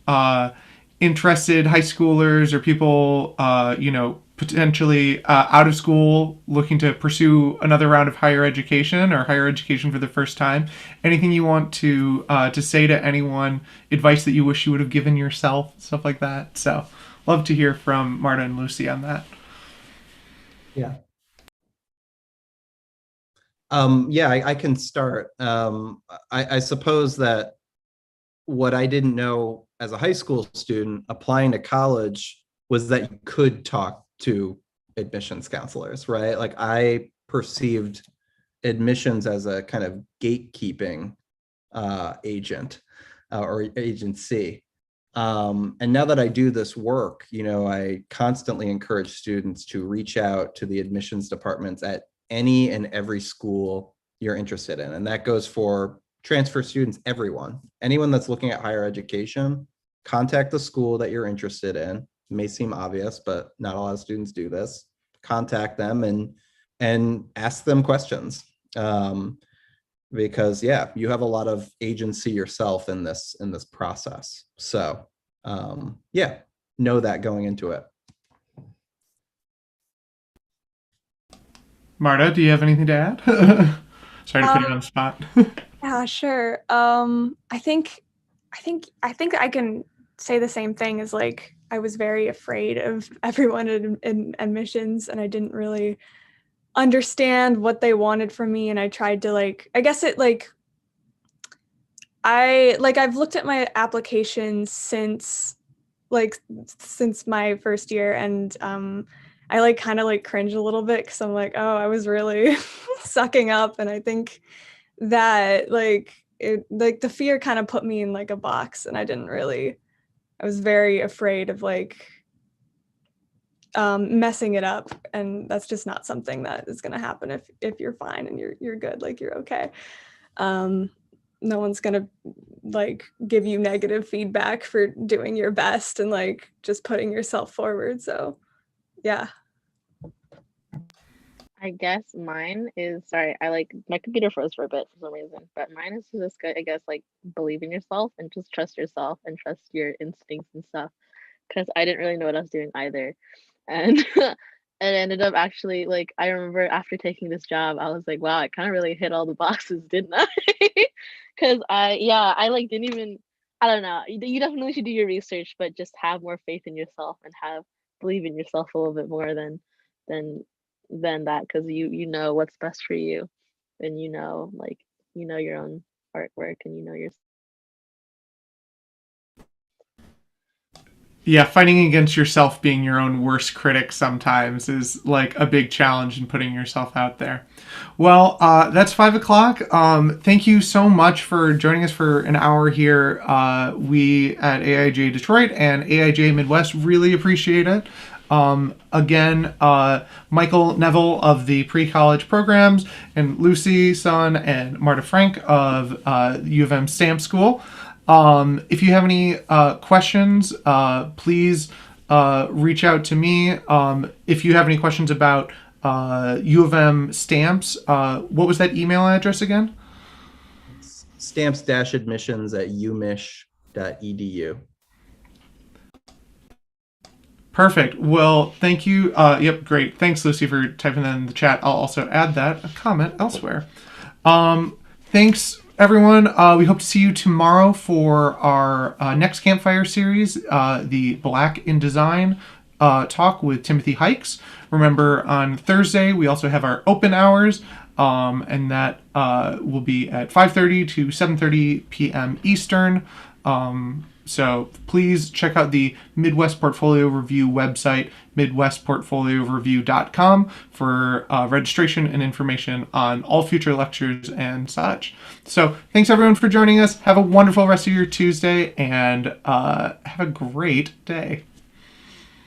interested high schoolers or people, potentially out of school looking to pursue another round of higher education or higher education for the first time, anything you want to say to anyone, advice that you wish you would have given yourself, stuff like that. So love to hear from Marta and Lucy on that. Yeah. I can start. I suppose that what I didn't know as a high school student applying to college was that you could talk to admissions counselors, right? I perceived admissions as a kind of gatekeeping agent or agency. And now that I do this work, I constantly encourage students to reach out to the admissions departments at any and every school you're interested in. And that goes for transfer students, anyone that's looking at higher education, contact the school that you're interested in. It may seem obvious, but not a lot of students do this. Contact them and ask them questions. Because you have a lot of agency yourself in this process. So know that going into it. Marta, do you have anything to add? Sorry to put you on the spot. Yeah, sure. I think I can say the same thing as I was very afraid of everyone in admissions, and I didn't really understand what they wanted from me, and I tried to I've looked at my applications since my first year, and I kind of cringe a little bit because I'm oh, I was really sucking up, and I think that the fear kind of put me in a box, and I was very afraid of messing it up, and that's just not something that is going to happen if you're fine and you're good, you're okay. No one's going to give you negative feedback for doing your best and just putting yourself forward. So yeah. I guess mine is, sorry, my computer froze for a bit for some reason, but mine is just, I guess, believe in yourself and just trust yourself and trust your instincts and stuff. Because I didn't really know what I was doing either. And it ended up actually, I remember after taking this job, I was like, wow, I kind of really hit all the boxes, didn't I? Because I didn't even, I don't know. You definitely should do your research, but just have more faith in yourself and believe in yourself a little bit more than that, because you know what's best for you, and you know your own artwork, and you know your. Yeah, fighting against yourself being your own worst critic sometimes is like a big challenge in putting yourself out there. Well, that's 5 o'clock. Thank you so much for joining us for an hour here. We at AIJ Detroit and AIJ Midwest really appreciate it. Again, Michael Neville of the pre-college programs and Lucy Sun and Marta Frank of U of M Stamp School. If you have any questions, please reach out to me. If you have any questions about U of M stamps, what was that email address again? stamps-admissions@umich.edu. Perfect. Well, thank you. Yep, great. Thanks, Lucy, for typing that in the chat. I'll also add that a comment elsewhere. Thanks, everyone. We hope to see you tomorrow for our next campfire series, the Black in Design talk with Timothy Hikes. Remember, on Thursday, we also have our open hours, and that will be at 5:30 to 7:30 p.m. Eastern. So please check out the Midwest Portfolio Review website, midwestportfolioReview.com, for registration and information on all future lectures and such. So thanks everyone for joining us. Have a wonderful rest of your Tuesday, and have a great day.